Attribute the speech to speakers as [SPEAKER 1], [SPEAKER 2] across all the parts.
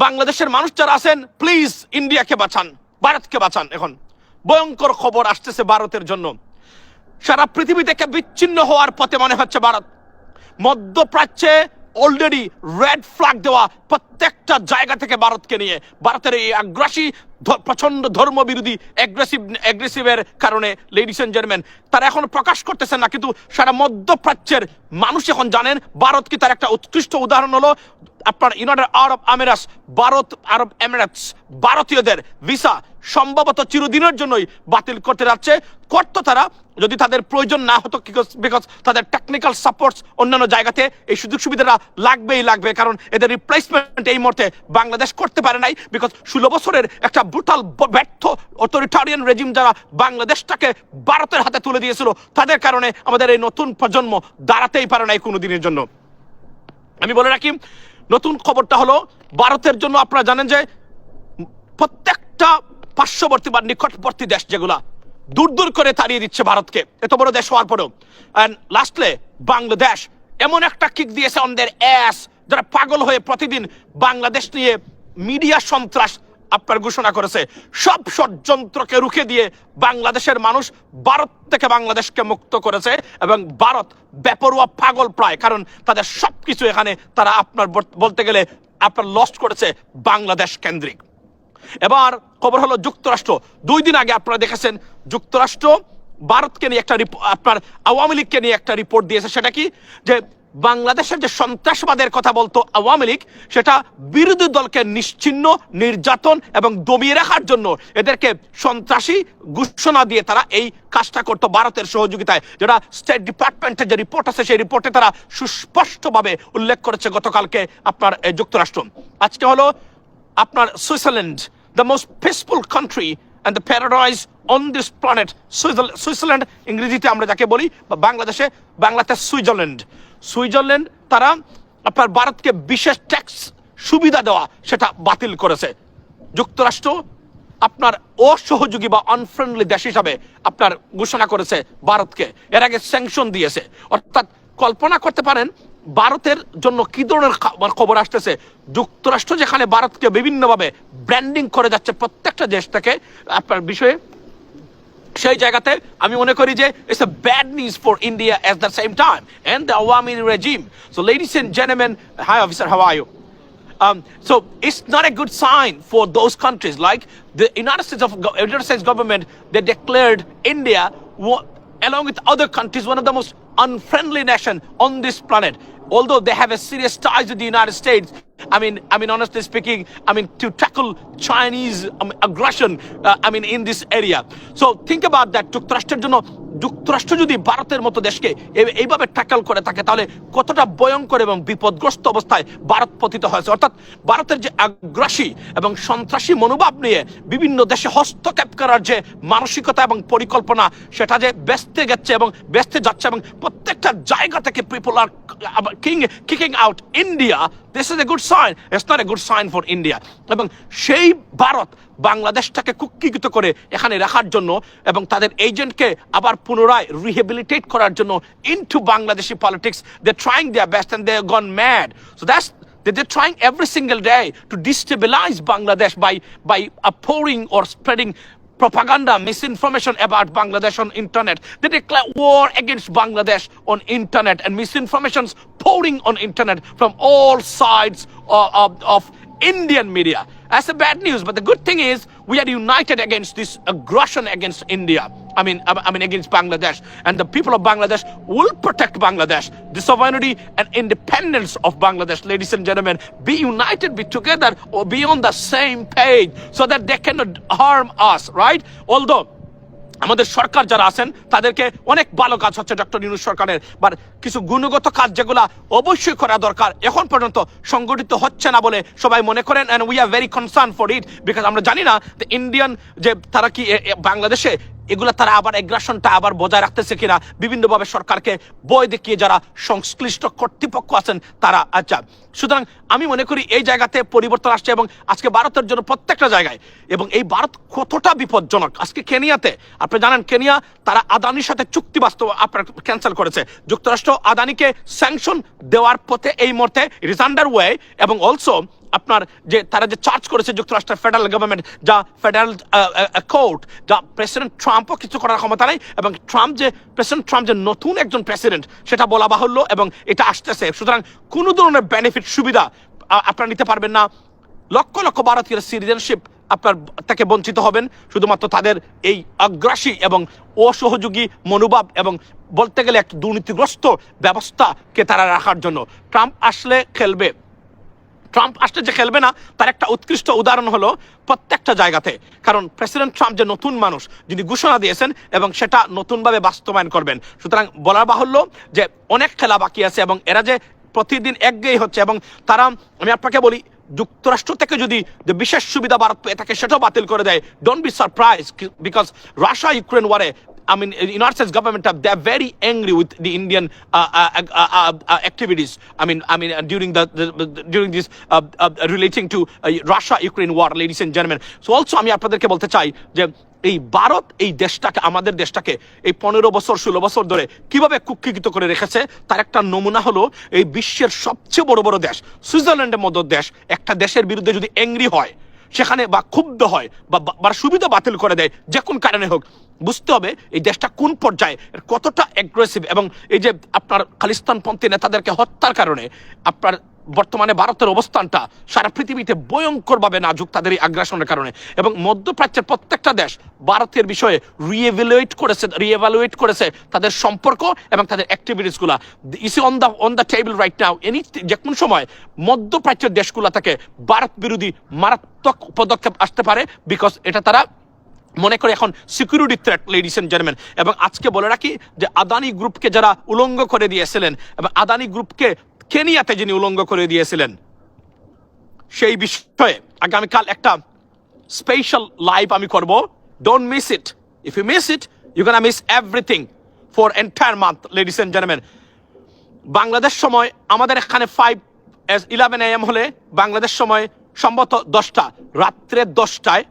[SPEAKER 1] বাংলাদেশের মানুষ যারা আছেন, প্লিজ ইন্ডিয়াকে বাঁচান, ভারতকে বাঁচান। এখন ভয়ঙ্কর খবর আসতেছে ভারতের জন্য। সারা পৃথিবী থেকে বিচ্ছিন্ন হওয়ার পথে মনে হচ্ছে ভারত। মধ্যপ্রাচ্যে অলরেডি রেড ফ্ল্যাগ দেওয়া প্রত্যেকটা জায়গা থেকে ভারতকে নিয়ে, ভারতের এই আগ্রাসী প্রচন্ড ধর্মবিরোধী অ্যাগ্রেসিভের কারণে লেডিস এন্ড জেন্টলম্যান, তারা এখন প্রকাশ করতেছেন না, কিন্তু সারা মধ্যপ্রাচ্যের মানুষ এখন জানেন ভারত কি। তার একটা উৎকৃষ্ট উদাহরণ হলো আপনার ইউনাইটেড আরব আমিরাতস, আরব এমিরেটস ভারতীয়দের ভিসা সম্ভবত চিরদিনের জন্যই বাতিল করতে যাচ্ছে। করতো তারা যদি তাদের প্রয়োজন না হতো, বিকজ তাদের টেকনিক্যাল সাপোর্টস অন্যান্য জায়গাতে এই সুযোগ সুবিধাটা লাগবে, কারণ এদের রিপ্লেসমেন্ট এই মুহূর্তে বাংলাদেশ করতে পারে নাই, বিকজ 16 বছরের একটা ব্রুটাল ব্যর্থ অথরিটারিয়ান রেজিম যারা বাংলাদেশটাকে ভারতের হাতে তুলে দিয়েছিল, তাদের কারণে আমাদের এই নতুন প্রজন্ম দাঁড়াতেই পারে নাই কোনো দিনের জন্য। আমি বলে রাখি, নতুন খবরটা হলো ভারতের জন্য আপনারা জানেন যে প্রত্যেকটা পার্শ্ববর্তী বা নিকটবর্তী দেশ যেগুলা দূর করে তাড়িয়ে দিচ্ছে ভারতকে, এত বড় দেশ হওয়ার পরেও। এন্ড লাস্টলে বাংলাদেশ এমন একটা কিক দিয়েছে অন দেয়ার অ্যাস, যারা পাগল হয়ে প্রতিদিন বাংলাদেশ নিয়ে মিডিয়া সন্ত্রাস আপনার ঘোষণা করেছে। সব ষড়যন্ত্রকে রুখে দিয়ে বাংলাদেশের মানুষ ভারত থেকে বাংলাদেশকে মুক্ত করেছে, এবং ভারত বেপরোয়া পাগল প্রায়, কারণ তাদের সবকিছু এখানে তারা আপনার বলতে গেলে আপনার লস্ট করেছে বাংলাদেশ কেন্দ্রিক। এবার খবর হলো যুক্তরাষ্ট্র 2 দিন আগে আপনারা দেখেছেন যুক্তরাষ্ট্র ভারতকে নিয়ে একটা আপনার আওয়ামী লীগকে নিয়ে একটা রিপোর্ট দিয়েছে। সেটা কি, যে বাংলাদেশের যে সন্ত্রাসবাদের কথা বলতো আওয়ামী লীগ, সেটা বিরোধী দলকে নিশ্চিহ্ন, নির্যাতন এবং দমিয়ে রাখার জন্য এদেরকে সন্ত্রাসী ঘোষণা দিয়ে তারা এই কাজটা করতো ভারতের সহযোগিতায়, যেটা স্টেট ডিপার্টমেন্টের যে রিপোর্ট আছে সেই রিপোর্টে তারা সুস্পষ্টভাবে উল্লেখ করেছে গতকালকে আপনার যুক্তরাষ্ট্র। আজকে হলো আপনার Switzerland, the most peaceful country and the paradise on this planet, Switzerland ইংরেজিতে আমরা যাকে বলি, বা বাংলাতে সুইজারল্যান্ড তারা আপনার ভারতকে বিশেষ ট্যাক্স সুবিধা দেওয়া সেটা বাতিল করেছে। যুক্তরাষ্ট্র আপনার অসহযোগী বা আনফ্রেন্ডলি দেশ হিসাবে আপনার ঘোষণা করেছে ভারতকে, এর আগে স্যাংশন দিয়েছে। অর্থাৎ কল্পনা করতে পারেন ভারতের জন্য কি ধরনের খবর আসতেছে। যুক্তরাষ্ট্র যেখানে ভারতকে বিভিন্নভাবে ব্র্যান্ডিং করে যাচ্ছে প্রত্যেকটা দেশ থেকে আপনার বিষয়ে, সেই জায়গাতে আমি মনে করি যে it's a bad news for India at the same time and the Awami regime. So ladies and gentleman, hi officer, how are you? So it's not a good sign for those countries. Like the United States government, they declared India, along with other countries, one of the most unfriendly nation on this planet. Although they have a serious ties with the United States, I mean, honestly speaking, to tackle Chinese aggression, in this area. So think about that. যুক্তরাষ্ট্র যদি ভারতের মতো দেশকে এইভাবে tackle করে থাকে, তাহলে কতটা ভয়ঙ্কর এবং বিপদগ্রস্ত অবস্থায় ভারত পতিত হয়েছে। অর্থাৎ ভারতের যে আগ্রাসী এবং সন্ত্রাসী মনোভাব নিয়ে বিভিন্ন দেশে হস্তক্ষেপ করার যে মানসিকতা এবং পরিকল্পনা, সেটা যে ব্যস্তে যাচ্ছে এবং প্রত্যেকটা জায়গা থেকে people are kicking out India. This is a good sign. It's not a good sign for India. এবং সেই ভারত বাংলাদেশটাকে কুক্ষিগত করে এখানে রাখার জন্য এবং তাদের এজেন্টকে আবার পুনরায় রিহেবিলিটেট করার জন্য into Bangladeshi politics, they're trying their best and they've gone mad. So they're trying every single day to destabilize Bangladesh by pouring or spreading propaganda, misinformation about Bangladesh on internet. They declare war against Bangladesh on internet, and misinformation's pouring on internet from all sides of Indian media. That's the bad news. But the good thing is we are united against this aggression against India. Against Bangladesh, and the people of Bangladesh will protect Bangladesh, the sovereignty and independence of Bangladesh. Ladies and gentlemen, be united, be together, or be on the same page so that they cannot harm us, right? Although আমাদের সরকার যারা আছেন তাদেরকে অনেক ভালো কাজ হচ্ছে doctor Yunus সরকারের, but কিছু গুণগত কাজ যেগুলা অবশ্যই করা দরকার এখন পর্যন্ত সংগঠিত হচ্ছে না বলে সবাই মনে করেন। And we are very concern for it, because আমরা জানি না ইন্ডিয়ান যে তারা কি বাংলাদেশে এগুলা তারা আবার এগ্রাসনটা আবার বজায় রাখতেছে কিনা, বিভিন্নভাবে সরকারকে বই দেখিয়ে যারা সংশ্লিষ্ট কর্তৃপক্ষ আছেন তারা। আচ্ছা, সুতরাং আমি মনে করি এই জায়গাতে পরিবর্তন আসছে এবং আজকে ভারতের জন্য প্রত্যেকটা জায়গায়, এবং এই ভারত কতটা বিপজ্জনক। আজকে কেনিয়াতে আপনি জানেন, কেনিয়া তারা আদানির সাথে চুক্তি বাস্তব আপনার ক্যান্সেল করেছে। যুক্তরাষ্ট্র আদানিকে স্যাংশন দেওয়ার পথে এই মুহূর্তে ইট ইজ আন্ডার ওয়ে, এবং অলসো আপনার যে তারা যে চার্জ করেছে যুক্তরাষ্ট্রের ফেডারেল গভর্নমেন্ট, যা ফেডারেল কোর্ট, যা প্রেসিডেন্ট ট্রাম্পও কিছু করার ক্ষমতা নেই, এবং প্রেসিডেন্ট ট্রাম্প যে নতুন একজন প্রেসিডেন্ট সেটা বলা বাহুল্য, এবং এটা আসতেছে। সুতরাং কোনো ধরনের বেনিফিট সুবিধা আপনারা নিতে পারবেন না। লক্ষ লক্ষ ভারতীয় সিটিজেনশিপ আপনার থেকে বঞ্চিত হবেন শুধুমাত্র তাদের এই আগ্রাসী এবং অসহযোগী মনোভাব এবং বলতে গেলে একটা দুর্নীতিগ্রস্ত ব্যবস্থাকে তারা রাখার জন্য। ট্রাম্প আসলে যে খেলবে না তার একটা উৎকৃষ্ট উদাহরণ হলো প্রত্যেকটা জায়গাতে, কারণ প্রেসিডেন্ট ট্রাম্প যে নতুন মানুষ যিনি ঘোষণা দিয়েছেন এবং সেটা নতুনভাবে বাস্তবায়ন করবেন। সুতরাং বলার বাহুল্য যে অনেক খেলা বাকি আছে, এবং এরা যে প্রতিদিন একঘেয়ে হচ্ছে, এবং তারা, আমি আপনাকে বলি, যুক্তরাষ্ট্র থেকে যদি যে বিশেষ সুবিধা ভারত পেয়ে থাকে সেটাও বাতিল করে দেয়, don't be surprise, because Russia Ukraine ওয়ারে, I mean, United States government, they are very angry with the Indian activities. I mean, during this relating to Russia-Ukraine war, ladies and gentlemen. So also, আমি আপনাদেরকে বলতে চাই যে এই ভারত এই দেশটাকে, আমাদের দেশটাকে এই 15 বছর 16 বছর ধরে কিভাবে কুক্ষিগত করে রেখেছে তার একটা নমুনা হলো এই বিশ্বের সবচেয়ে বড় বড় দেশ সুইজারল্যান্ডের মতো দেশ একটা দেশের বিরুদ্ধে যদি অ্যাংরি হয়, সেখানে বা ক্ষুব্ধ হয় বা সুবিধা বাতিল করে দেয়, যে কোন কারণে হোক, বুঝতে হবে এই দেশটা কোন পর্যায়ে কতটা অ্যাগ্রেসিভ। এবং এই যে আপনার খালিস্তানপন্থী নেতাদেরকে হত্যার কারণে আপনার বর্তমানে ভারতের অবস্থানটা সারা পৃথিবীতে ভয়ঙ্করভাবে নাজুক তাদের এই আগ্রাসনের কারণে। এবং মধ্যপ্রাচ্যের প্রত্যেকটা দেশ ভারতের বিষয়ে রিএভালুয়েট করেছে তাদের সম্পর্ক এবং তাদের অ্যাক্টিভিটিসগুলো। Is on the table right now, যে কোন সময় মধ্যপ্রাচ্যের দেশগুলো থেকে ভারত বিরোধী মারাত্মক পদক্ষেপ আসতে পারে, বিকজ এটা তারা মনে করে এখন security threat, ladies and gentleman. এবং আজকে বলে রাখি যে আদানি গ্রুপকে যারা উলঙ্গ করে দিয়েছিলেন, এবং আদানি গ্রুপকে কেনিয়াতে যিনি উলঙ্গ করে দিয়েছিলেন, সেই বিষয়ে আগামীকাল একটা স্পেশাল লাইভ আমি করব। Don't miss it. If you miss it, you can miss everything for entire month, ladies and gentleman. Bangladesh সময় আমাদের এখানে 11 AM হলে বাংলাদেশ সময় সম্ভবত 10টা, রাত্রে 10টায়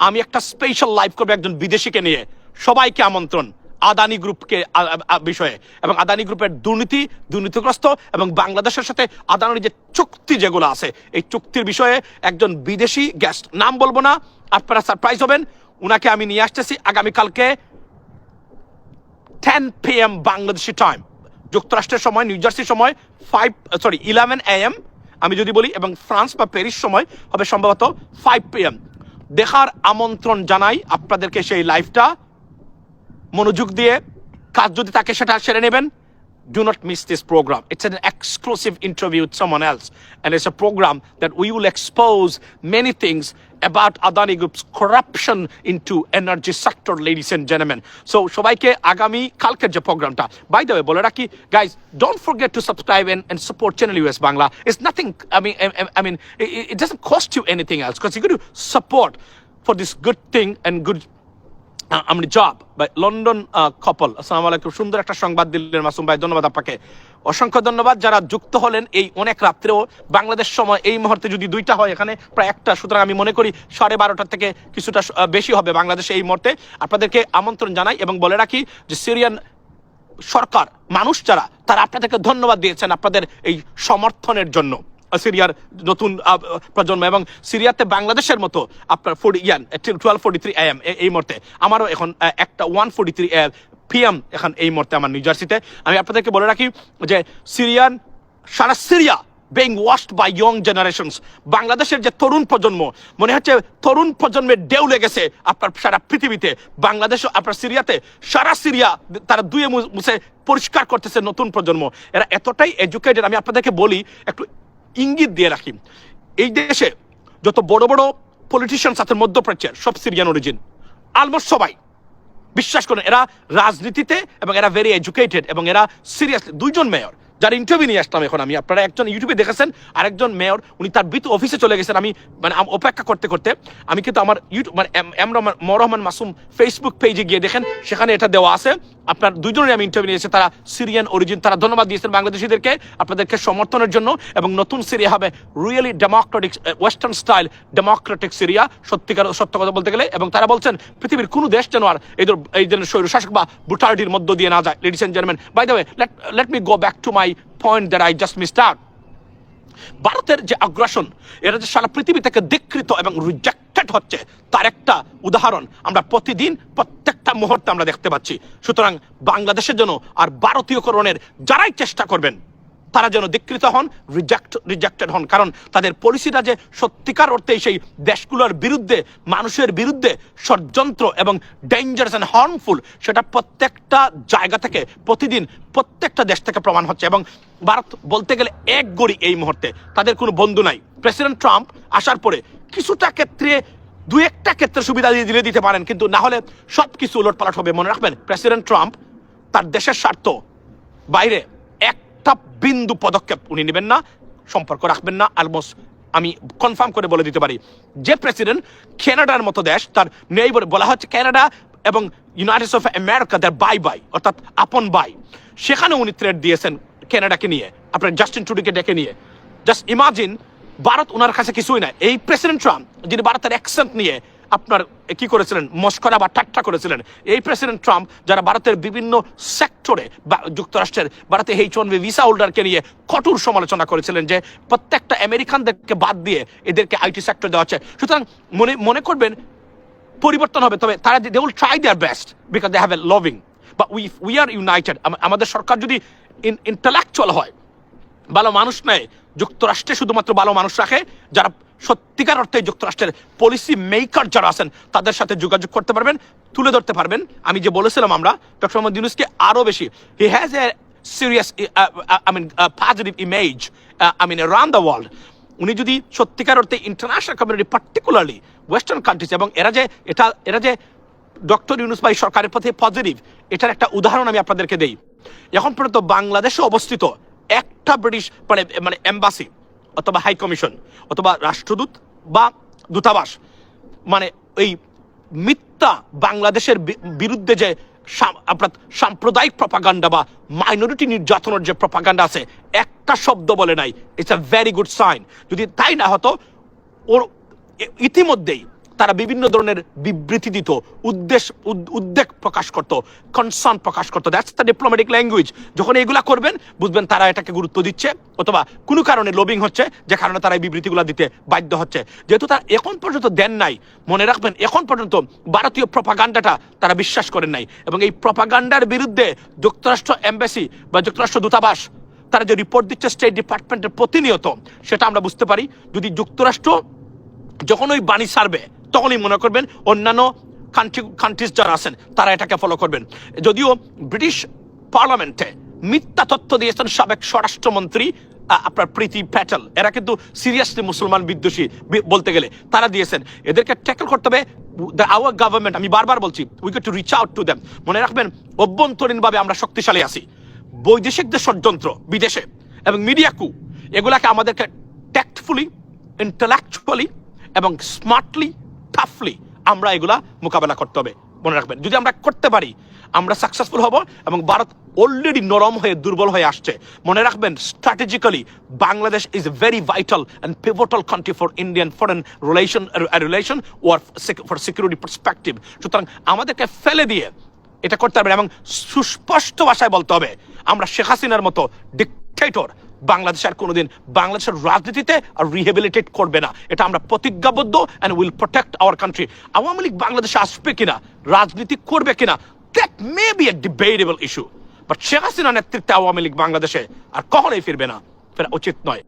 [SPEAKER 1] আমি একটা স্পেশাল লাইভ করবো একজন বিদেশিকে নিয়ে। সবাইকে আমন্ত্রণ আদানি গ্রুপকে বিষয়ে, এবং আদানি গ্রুপের দুর্নীতিগ্রস্ত এবং বাংলাদেশের সাথে আদানির যে চুক্তি যেগুলো আছে, এই চুক্তির বিষয়ে একজন বিদেশি গেস্ট, নাম বলবো না, আপনারা সারপ্রাইজ হবেন। উনাকে আমি নিয়ে আসতেছি আগামীকালকে 10 PM বাংলাদেশি টাইম, যুক্তরাষ্ট্রের সময়, নিউ জার্সির সময় 11 AM আমি যদি বলি, এবং ফ্রান্স বা প্যারিস সময় হবে সম্ভবত 5 PM। দেখার আমন্ত্রণ জানাই আপনাদেরকে। সেই লাইভটা মনোযোগ দিয়ে কাজ যদি তাকে সেটা সেরে নেবেন। Do not miss this program. It's an exclusive interview with someone else, and it's a program that we will expose many things about Adani Group's corruption into energy sector, ladies and gentlemen. So সবাইকে আগামী কালকের যে প্রোগ্রামটা, by the way বলে রাখি guys, don't forget to subscribe and support channel US Bangla. It's nothing, I mean it doesn't cost you anything else, because you're going to support for this good thing and good job by London couple. আসসালামু আলাইকুম। সুন্দর একটা সংবাদ দিলেন মাসুম ভাই, ধন্যবাদ আপনাকে, অসংখ্য ধন্যবাদ। যারা যুক্ত হলেন এই অনেক রাত্রেও, বাংলাদেশ সময় এই মুহূর্তে যদি 2টা হয়, এখানে প্রায় 1টা, সুতরাং আমি মনে করি 12:30 থেকে কিছুটা বেশি হবে বাংলাদেশে এই মুহূর্তে। আপনাদেরকে আমন্ত্রণ জানাই এবং বলে রাখি যে সিরিয়ান সরকার, মানুষ যারা, তারা আপনাদেরকে ধন্যবাদ দিয়েছেন আপনাদের এই সমর্থনের জন্য। সিরিয়ার নতুন প্রজন্ম এবং সিরিয়াতে বাংলাদেশের মতো আপনার 12:43 AM এই মুহূর্তে, আমারও এখন একটা 1:43 PM এখন এই মুহূর্তে আমার নিউ জার্সিতে। আমি আপনাদেরকে বলে রাখি যে সারা Syria being washed by young generations. বাংলাদেশের যে তরুণ প্রজন্ম, মনে হচ্ছে তরুণ প্রজন্মের ঢেউ লেগেছে আপনার সারা পৃথিবীতে। বাংলাদেশ আপনার সিরিয়াতে, সারা সিরিয়া তারা ধুয়ে মুছে পরিষ্কার করতেছে নতুন প্রজন্ম। এরা এতটাই এডুকেটেড। আমি আপনাদেরকে বলি, একটু ইঙ্গিত দিয়ে রাখি, এই দেশে যত বড় বড় পলিটিশিয়ানস আছে মধ্যপ্রাচ্যের, সব সিরিয়ান অরিজিন, অলমোস্ট সবাই। বিশ্বাস করেন, এরা রাজনীতিতে এবং এরা ভেরি এডুকেটেড, এবং এরা সিরিয়াসলি। 2জন মেয়র যার ইন্টারভিউ নিয়ে আসলাম এখন আমি, আপনারা একজন ইউটিউবে দেখেছেন, আরেকজন মেয়র উনি তার বিত অফিসে চলে গেছেন। আমি অপেক্ষা করতে করতে আমি কিন্তু আমার ইউটিউব মরহমান মাসুম ফেসবুক পেজে গিয়ে দেখেন, সেখানে এটা দেওয়া আছে। আপনার 2জনের আমি ইন্টারভিউ নিয়েছি, তারা সিরিয়ান অরিজিন। তারা ধন্যবাদ দিয়েছেন বাংলাদেশিদেরকে আপনাদেরকে সমর্থনের জন্য। এবং নতুন সিরিয়া হবে really Democratic, western style Democratic Syria, সত্য কথা বলতে গেলে। এবং তারা বলছেন পৃথিবীর কোনো দেশ যেন আর এই ধরনের স্বৈরশাসক বা ব্রুটালিটির মধ্য দিয়ে না যায়। Ladies and gentleman, by the way, let me go back to my point that I just missed out. ভারতের যে আগ্রাসন, এরা যে সারা পৃথিবী থেকে ধিক্কৃত এবং রিজেক্টেড হচ্ছে, তার একটা উদাহরণ আমরা প্রতিদিন প্রত্যেকটা মুহূর্তে আমরা দেখতে পাচ্ছি। সুতরাং বাংলাদেশের জন্য আর ভারতীয়করণের যারাই চেষ্টা করবেন, তারা যেন ধিক্কৃত হন, রিজেক্টেড হন। কারণ তাদের পলিসিটা যে সত্যিকার অর্থে সেই দেশগুলোর বিরুদ্ধে, মানুষের বিরুদ্ধে ষড়যন্ত্র এবং ডেঞ্জারাস অ্যান্ড হার্মফুল, সেটা প্রত্যেকটা জায়গা থেকে প্রতিদিন প্রত্যেকটা দেশ থেকে প্রমাণ হচ্ছে। এবং ভারত বলতে গেলে এক গড়ি এই মুহূর্তে, তাদের কোনো বন্ধু নাই। প্রেসিডেন্ট ট্রাম্প আসার পরে কিছুটা ক্ষেত্রে, দু একটা ক্ষেত্রে সুবিধা দিয়ে দিলে দিতে পারেন, কিন্তু না হলে সব কিছু উলটপালট হবে। মনে রাখবেন, প্রেসিডেন্ট ট্রাম্প তার দেশের স্বার্থ বাইরে একটা বিন্দু পদক্ষেপ উনি নেবেন না, সম্পর্ক রাখবেন না। অলমোস্ট আমি কনফার্ম করে বলে দিতে পারি, যে প্রেসিডেন্ট কানাডার মতো দেশ, তার নেইবার বলা হচ্ছে কানাডা এবং ইউনাইটেড স্টেটস অফ আমেরিকা, তার বাই অর্থাৎ আপন বাই, সেখানে উনি থ্রেট দিয়েছেন কানাডাকে নিয়ে, আপনার জাস্টিন ট্রুডোকে ডেকে নিয়ে। জাস্ট ইমাজিন, ভারত ওনার কাছে কিছুই না। এই প্রেসিডেন্ট ট্রাম্প যিনি ভারতের অ্যাকসেন্ট নিয়ে আপনার কি করেছিলেন, মস্করা বা ঠাট্টা করেছিলেন, এই প্রেসিডেন্ট ট্রাম্প যারা ভারতের বিভিন্ন সেক্টরে বা যুক্তরাষ্ট্রের ভারতে H-1B ভিসা হোল্ডারকে নিয়ে কঠোর সমালোচনা করেছিলেন, যে প্রত্যেকটা আমেরিকানদেরকে বাদ দিয়ে এদেরকে আইটি সেক্টর দেওয়া হচ্ছে। সুতরাং মনে করবেন পরিবর্তন হবে, তবে তারা they will try their best because they have a loving, বা উই আর ইউনাইটেড। আমাদের সরকার যদি ইন্টেলেকচুয়াল হয়, ভালো মানুষ নেয়, যুক্তরাষ্ট্রে শুধুমাত্র ভালো মানুষ রাখে, যারা সত্যিকার অর্থে যুক্তরাষ্ট্রের পলিসি মেকার যারা আছেন, তাদের সাথে যোগাযোগ করতে পারবেন, তুলে ধরতে পারবেন। আমি যে বলেছিলাম, আমরা ডক্টর মোহাম্মদ ইউনূসকে আরো বেশি, he has a serious positive image around the world. উনি যদি সত্যিকার অর্থে international community, particularly western countries, এবং এরা যে ডক্টর ইউনূস ভাই সরকারের প্রতি পজিটিভ, এটার একটা উদাহরণ আমি আপনাদেরকে দেই। এখন পর্যন্ত বাংলাদেশে অবস্থিত একটা ব্রিটিশ মানে এম্বাসি অথবা হাই কমিশন অথবা রাষ্ট্রদূত বা দূতাবাস, মানে এই মিথ্যা বাংলাদেশের বিরুদ্ধে যে আপনার সাম্প্রদায়িক প্রপাগান্ডা বা মাইনরিটি নির্যাতনের যে প্রপাগান্ডা আছে, একটা শব্দ বলে নাই। It's a very good sign. যদি তাই না হতো, ওর ইতিমধ্যেই তারা বিভিন্ন ধরনের বিবৃতি দিত, উদ্বেগ প্রকাশ করত, কনসার্ন প্রকাশ করত। That's the diplomatic language. যখন এগুলা করবেন, বুঝবেন তারা এটাকে গুরুত্ব দিচ্ছে, অথবা কোনো কারণে লবিং হচ্ছে, যে কারণে তারা এই বিবৃতিগুলো দিতে বাধ্য হচ্ছে। যেহেতু তারা এখন পর্যন্ত দেন নাই, মনে রাখবেন, এখন পর্যন্ত ভারতীয় প্রপাগান্ডাটা তারা বিশ্বাস করেন নাই। এবং এই প্রপাগান্ডার বিরুদ্ধে যুক্তরাষ্ট্র এম্বাসি বা যুক্তরাষ্ট্র দূতাবাস তারা যে রিপোর্ট দিচ্ছে স্টেট ডিপার্টমেন্টের প্রতিনিয়ত, সেটা আমরা বুঝতে পারি। যদি যুক্তরাষ্ট্র যখন ওই বাণী ছাড়বে, তখনই মনে করবেন অন্যান্য কান্ট্রিজ যারা আছেন তারা এটাকে ফলো করবেন। যদিও ব্রিটিশ পার্লামেন্টে মিথ্যা তথ্য দিয়েছেন সাবেক স্বরাষ্ট্রমন্ত্রী আপনার প্রীতি প্যাটেল, এরা কিন্তু সিরিয়াসলি মুসলমান বিদ্বেষী বলতে গেলে, তারা দিয়েছেন। এদেরকে ট্যাকল করতে হবে। আওয়ার গভর্নমেন্ট, আমি বারবার বলছি, we got to reach out to them. মনে রাখবেন, অভ্যন্তরীণভাবে আমরা শক্তিশালী আছি, বৈদেশিকদের ষড়যন্ত্র বিদেশে এবং মিডিয়া কু, এগুলাকে আমাদেরকে ট্যাক্টফুলি, ইন্টেলেকচুয়ালি এবং স্মার্টলি, টাফলি আমরা এগুলা মোকাবেলা করতে হবে। মনে রাখবেন, যদি আমরা করতে পারি, আমরা সাকসেসফুল হব। এবং ভারত অলরেডি নরম হয়ে, দুর্বল হয়ে আসছে। মনে রাখবেন, strategically Bangladesh is a very vital and pivotal country for Indian foreign relation or for security perspective. সুতরাং আমাদেরকে ফেলে দিয়ে এটা করতে হবে, এবং সুস্পষ্ট ভাষায় বলতে হবে, আমরা শেখ হাসিনার মতো ডিকটেটর বাংলাদেশ আর কোনোদিন বাংলাদেশের রাজনীতিতে আর রিহেবিলিটেট করবে না। এটা আমরা প্রতিজ্ঞাবদ্ধ, and will protect our country. Awami League বাংলাদেশে আসবে কিনা, রাজনীতি করবে কিনা, that may B A debatable issue, but Sheikh Hasina নেতৃত্বে আওয়ামী লীগ বাংলাদেশে আর কখনোই ফিরবে না, ফেরা উচিত নয়।